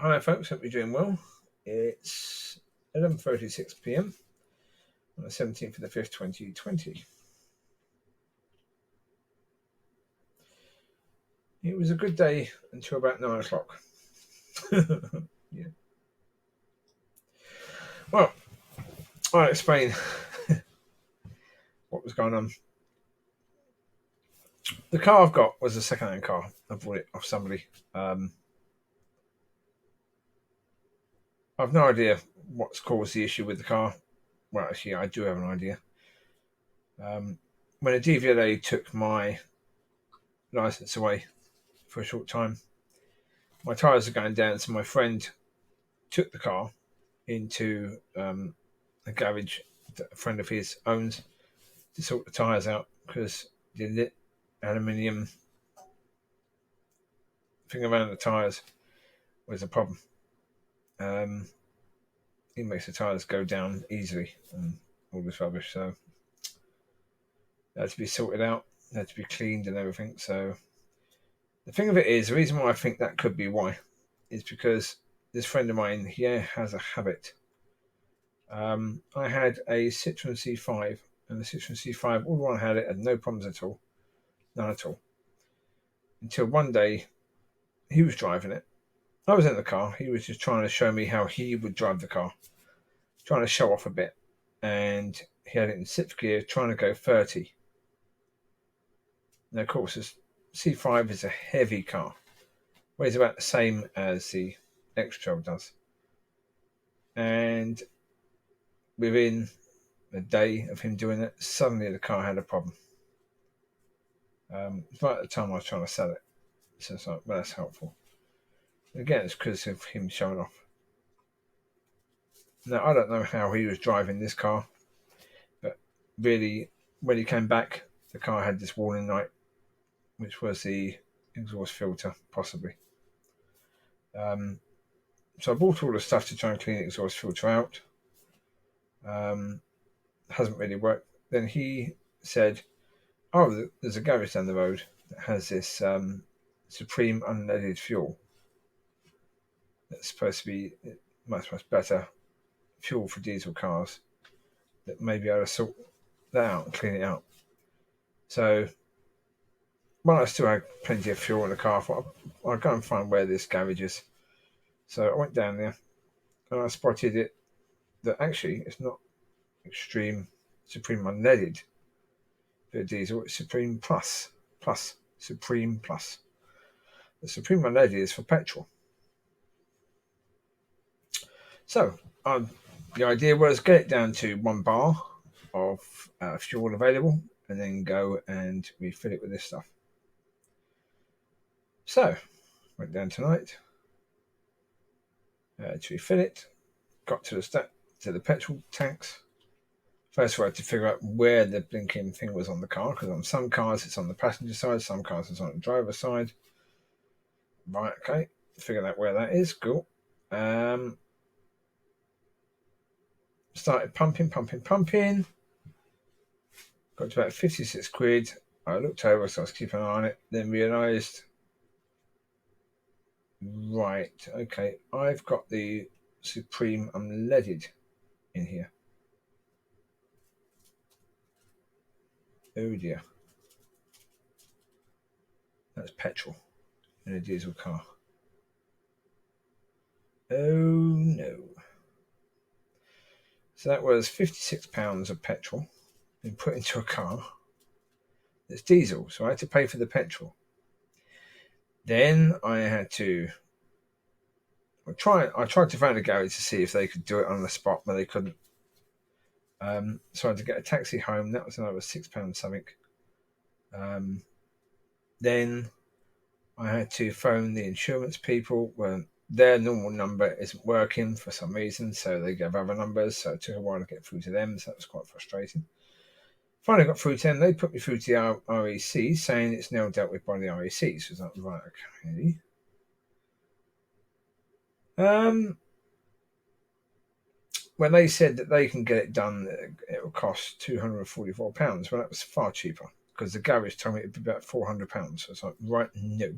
Hi folks, hope you're doing well. It's 11:36 p.m. on the 17th of the 5th, 2020. It was a good day until about 9 o'clock. Yeah. Well, I'll explain what was going on. The car I've got was a second-hand car. I bought it off somebody. I've no idea what's caused the issue with the car. Well, actually, I do have an idea. When a DVLA took my license away for a short time, my tyres are going down, so my friend took the car into a garage that a friend of his owns to sort the tyres out because the aluminium thing around the tyres was a problem. It makes the tyres go down easily and all this rubbish. So it had to be sorted out, it had to be cleaned and everything. So the thing of it is, the reason why I think that could be why is because this friend of mine here has a habit. I had a Citroen C5, and the Citroen C5, all the one I had no problems at all, none at all. Until one day, he was driving it. I was in the car. He was just trying to show me how he would drive the car, trying to show off a bit. And he had it in sixth gear, trying to go 30. Now, of course, this C5 is a heavy car, weighs about the same as the X-Trail does. And within a day of him doing it, suddenly the car had a problem. Right at the time I was trying to sell it. So it's like, well, that's helpful. Again, it's because of him showing off. Now, I don't know how he was driving this car, but really, when he came back, the car had this warning light, which was the exhaust filter, possibly. So I bought all the stuff to try and clean the exhaust filter out. Hasn't really worked. Then he said, oh, there's a garage down the road that has this Supreme unleaded fuel. That's supposed to be much better fuel for diesel cars. That maybe I'll sort that out and clean it out. So, I still had plenty of fuel in the car, I thought I'll go and find where this garage is. So I went down there and I spotted it that actually it's not Supreme unleaded for diesel, it's Supreme Plus. Supreme Plus. The Supreme unleaded is for petrol. So the idea was get it down to 1 bar of fuel available and then go and refill it with this stuff. So went down tonight to refill it, got to the petrol tanks. First of all, I had to figure out where the blinking thing was on the car, because on some cars it's on the passenger side, some cars it's on the driver's side. Right, okay, figured out where that is, cool. Started pumping. Got to about 56 quid. I looked over, so I was keeping an eye on it, then realised, right, okay, I've got the Supreme unleaded in here. Oh dear. That's petrol in a diesel car. Oh no. So that was £56 of petrol being put into a car that's diesel. So I had to pay for the petrol. Then I had to I tried to find a garage to see if they could do it on the spot, but they couldn't. So I had to get a taxi home. That was another £6 something. Then I had to phone the insurance people. Well, their normal number isn't working for some reason, so they gave other numbers. So it took a while to get through to them. So that was quite frustrating. Finally got through to them. They put me through to the REC, saying it's now dealt with by the REC. So I was like, right, okay. When they said that they can get it done, it will cost £244. Well, that was far cheaper because the garage told me it'd be about £400. So it's like, right, no.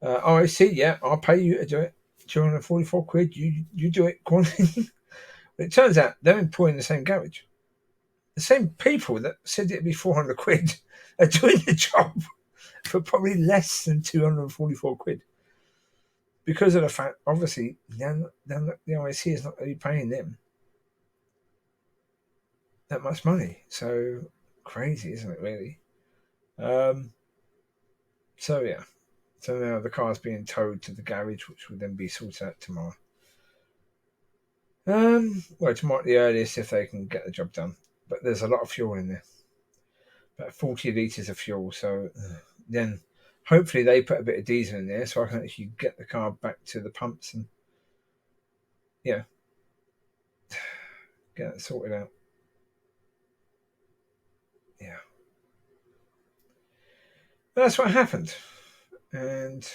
REC, yeah, I'll pay you to do it. £244. You do it. Go on. But it turns out they're employing the same garage. The same people that said it'd be £400 are doing the job for probably less than £244. Because of the fact, obviously, then the IC is not really paying them that much money. So crazy, isn't it, really? So, yeah. So now the car's being towed to the garage, which will then be sorted out tomorrow. Well, tomorrow at the earliest if they can get the job done. But there's a lot of fuel in there. About 40 litres of fuel. So then hopefully they put a bit of diesel in there so I can actually get the car back to the pumps and, yeah, get it sorted out. Yeah. But that's what happened. And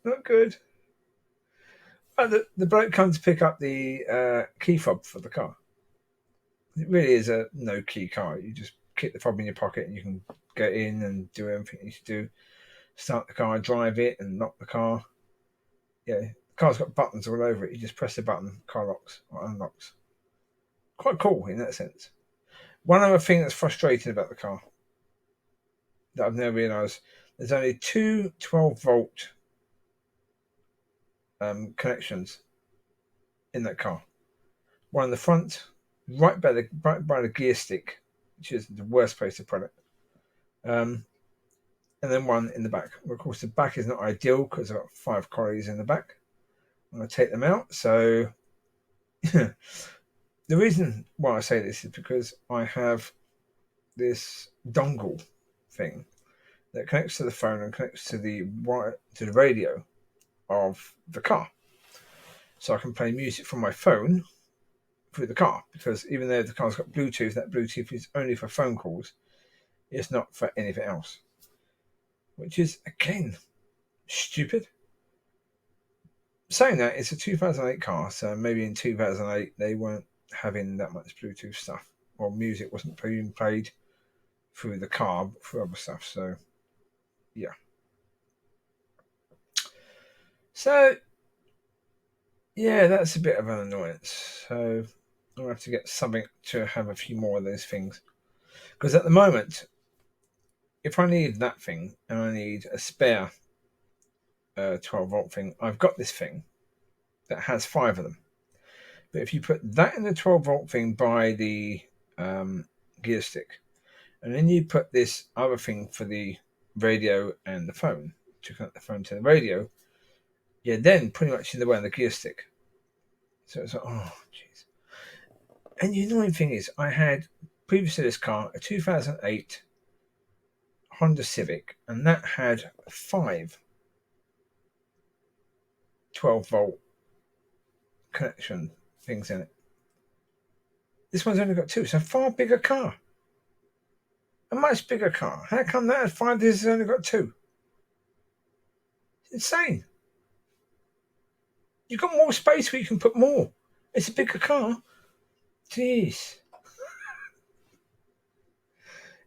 not good. But the bloke comes to pick up the key fob for the car. It really is a no key car. You just keep the fob in your pocket and you can get in and do everything you need to do. Start the car, drive it, and lock the car. Yeah, the car's got buttons all over it. You just press the button, car locks or unlocks. Quite cool in that sense. One other thing that's frustrating about the car that I've never realised, there's only two 12-volt connections in that car. One in the front, right by the gear stick, which is the worst place to put it. And then one in the back. Well, of course, the back is not ideal because I've got 5 Collies in the back. I'm going to take them out. So the reason why I say this is because I have this dongle thing that connects to the phone and connects to the radio of the car. So I can play music from my phone through the car, because even though the car's got Bluetooth, that Bluetooth is only for phone calls. It's not for anything else. Which is, again, stupid. Saying that, it's a 2008 car, so maybe in 2008 they weren't having that much Bluetooth stuff, or music wasn't being played through the car, but through other stuff. So, yeah. So, yeah, that's a bit of an annoyance. So, I'll have to get something to have a few more of those things. Because at the moment, if I need that thing and I need a spare 12-volt thing, I've got this thing that has 5 of them. But if you put that in the 12-volt thing by the gear stick, and then you put this other thing for the radio and the phone, to connect the phone to the radio, you're then pretty much in the way on the gear stick. So it's like, oh, jeez. And the annoying thing is, I had, previous to this car, a 2008 Honda Civic, and that had 5 12-volt connection things in it. This one's only got 2. It's a far bigger car. A much bigger car. How come that had 5? This has only got 2. It's insane. You've got more space where you can put more. It's a bigger car. Jeez.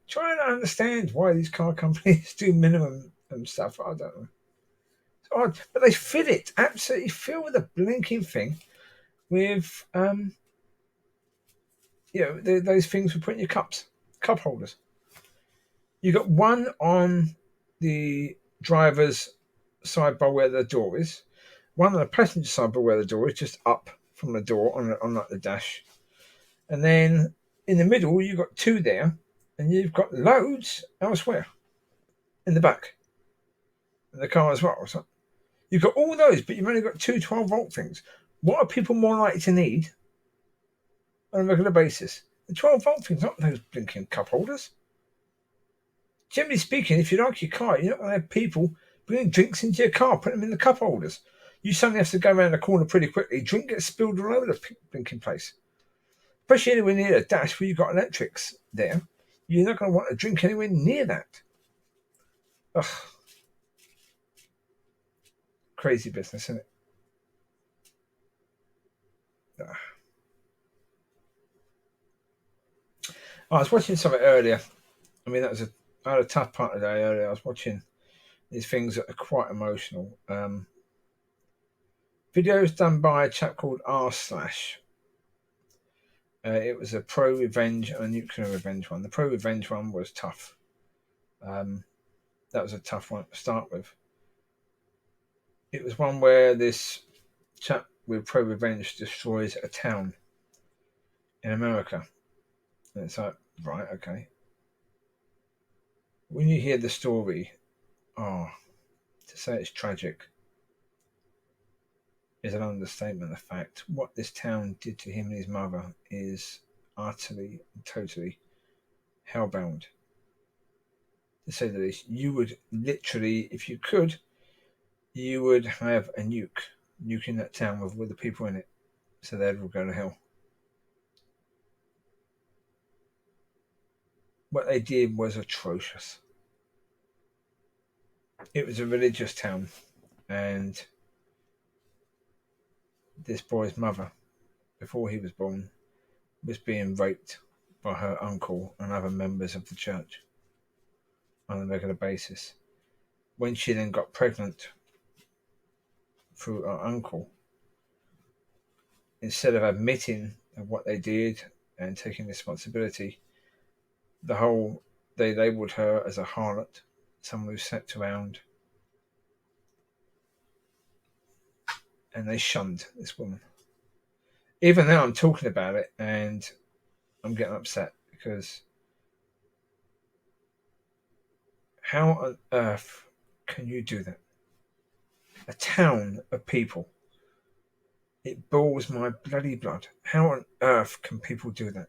Trying to understand why these car companies do minimum and stuff. I don't know. It's odd. But they fit it. Absolutely fill with a blinking thing with those things for putting your cup holders. You got one on the driver's side by where the door is, one on the passenger side by where the door is, just up from the door on like the dash, and then in the middle you've got 2 there, and you've got loads elsewhere in the back in the car as well. So you've got all those, but you've only got 2 12-volt things. What are people more likely to need on a regular basis? The 12-volt things, not those blinking cup holders. Generally speaking, if you like your car, you're not going to have people bringing drinks into your car, putting them in the cup holders. You suddenly have to go around the corner pretty quickly. Drink gets spilled all over the blinking place. Especially anywhere near a dash where you've got electrics there. You're not going to want to drink anywhere near that. Ugh. Crazy business, isn't it? Ugh. I was watching something earlier. I mean, I had a tough part of the day earlier. I was watching These things are quite emotional. Videos done by a chap called R Slash. It was a pro-revenge and a nuclear revenge one. The pro-revenge one was tough. That was a tough one to start with. It was one where this chap with pro-revenge destroys a town in America. And it's like, right, okay. When you hear the story, to say it's tragic is an understatement of fact. What this town did to him and his mother is utterly and totally hellbound. To say the least, you would literally, if you could, you would have a nuke in that town with the people in it, so they'd all go to hell. What they did was atrocious. It was a religious town, and this boy's mother, before he was born, was being raped by her uncle and other members of the church on a regular basis. When she then got pregnant through her uncle, instead of admitting what they did and taking responsibility, they labelled her as a harlot, someone who sat around, and they shunned this woman. Even now I'm talking about it and I'm getting upset, because how on earth can you do that? A town of people. It boils my bloody blood. How on earth can people do that?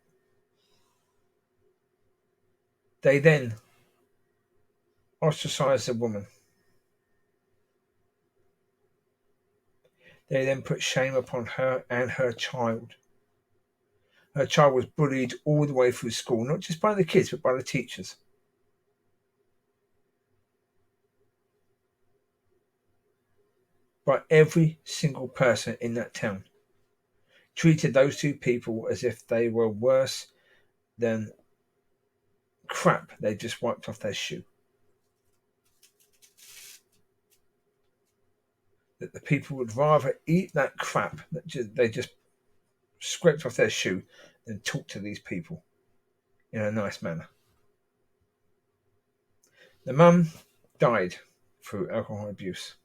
They then ostracized the woman. They then put shame upon her and her child. Her child was bullied all the way through school, not just by the kids, but by the teachers. By every single person in that town. Treated those two people as if they were worse than crap they just wiped off their shoe. That the people would rather eat that crap that they just scraped off their shoe than talk to these people in a nice manner. The mum died through alcohol abuse.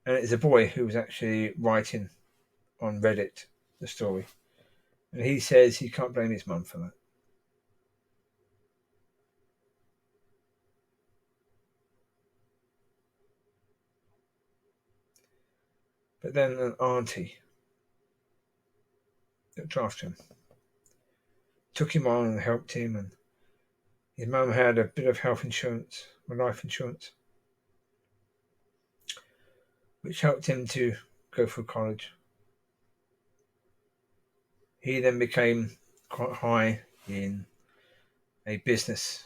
And it's a boy who was actually writing on Reddit the story. And he says he can't blame his mum for that. But then an auntie looked after him, took him on and helped him. And his mum had a bit of health insurance, or life insurance, which helped him to go through college. He then became quite high in a business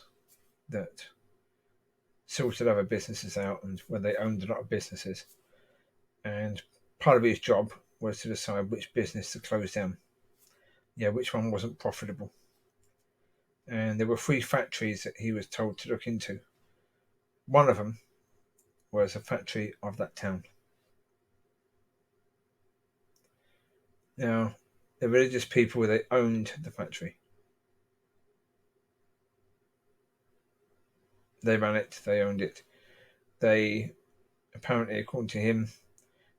that sorted other businesses out, and where they owned a lot of businesses. And part of his job was to decide which business to close down. Which one wasn't profitable. And there were 3 factories that he was told to look into. One of them was a factory of that town. Now, the religious people, they owned the factory. They ran it, they owned it. They, apparently, according to him,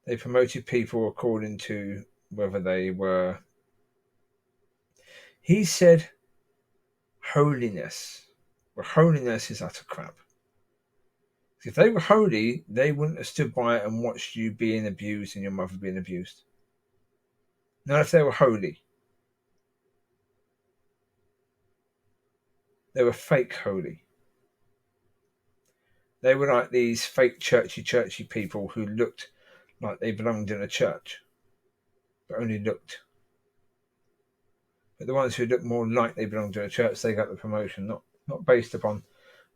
they promoted people according to whether they were, he said, holiness. Well, holiness is utter crap. If they were holy, they wouldn't have stood by it and watched you being abused and your mother being abused. Not if they were holy. They were fake holy. They were like these fake churchy people who looked like they belonged in a church, but only looked. But the ones who looked more like they belonged in a church, they got the promotion, not based upon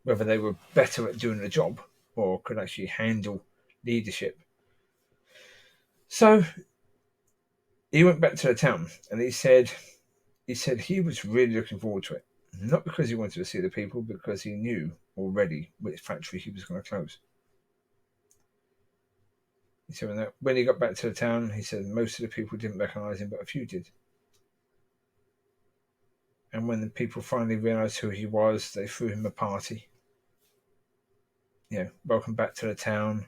whether they were better at doing the job or could actually handle leadership. So he went back to the town, and he said he was really looking forward to it. Not because he wanted to see the people, because he knew already which factory he was going to close. He said when he got back to the town, he said most of the people didn't recognise him, but a few did. And when the people finally realised who he was, they threw him a party. Welcome back to the town.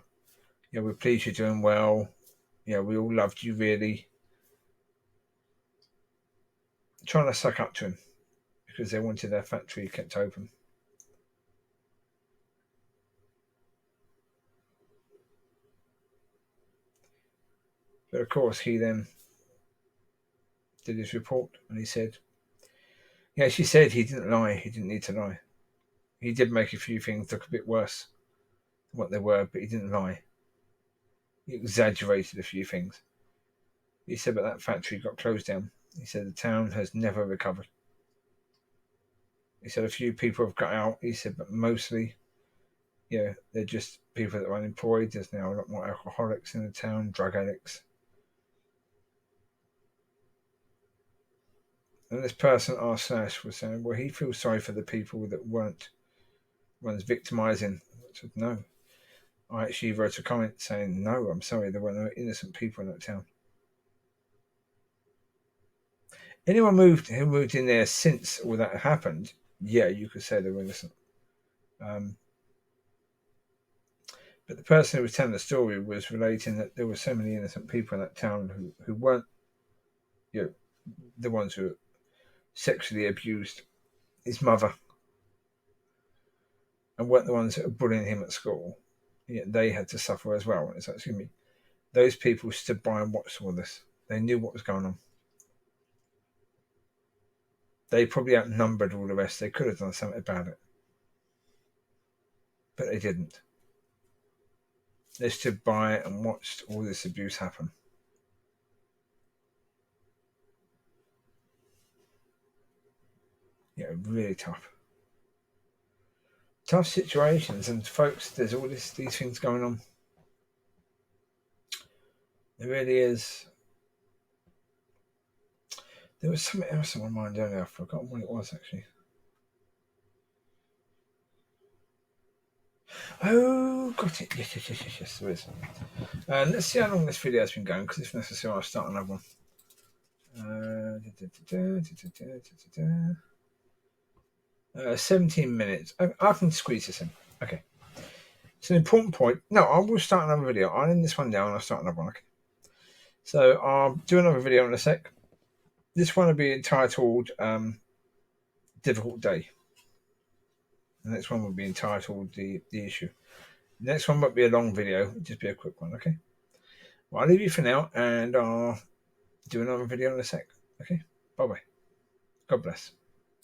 We're pleased you're doing well. We all loved you, really. Trying to suck up to him because they wanted their factory kept open. But of course, he then did his report and he said, she said he didn't lie. He didn't need to lie. He did make a few things look a bit worse than what they were, but he didn't lie. He exaggerated a few things. He said, but that factory got closed down. He said the town has never recovered. He said a few people have got out. He said, but mostly, they're just people that are unemployed. There's now a lot more alcoholics in the town, drug addicts. And this person, R. Slash, was saying, well, he feels sorry for the people that weren't ones victimising. I said, no. I actually wrote a comment saying, no, I'm sorry, there were no innocent people in that town. Anyone who moved in there since all that happened, you could say they were innocent. But the person who was telling the story was relating that there were so many innocent people in that town who weren't, the ones who sexually abused his mother and weren't the ones that were bullying him at school. They had to suffer as well. It's actually those people stood by and watched all this. They knew what was going on. They probably outnumbered all the rest. They could have done something about it. But they didn't. They stood by and watched all this abuse happen. Really tough. Tough situations. And folks, there's all these things going on. There really is. There was something else on my mind earlier. I've forgotten what it was, actually. Oh, got it. Yes, there is. Let's see how long this video has been going, because if necessary, I'll start another one. 17 minutes. I can squeeze this in. Okay. It's an important point. No, I will start another video. I'll end this one down and I'll start another one. Okay. So I'll do another video in a sec. This one will be entitled Difficult Day. The next one will be entitled The Issue. The next one won't be a long video. It'll just be a quick one, okay? Well, I'll leave you for now and I'll do another video in a sec. Okay? Bye-bye. God bless.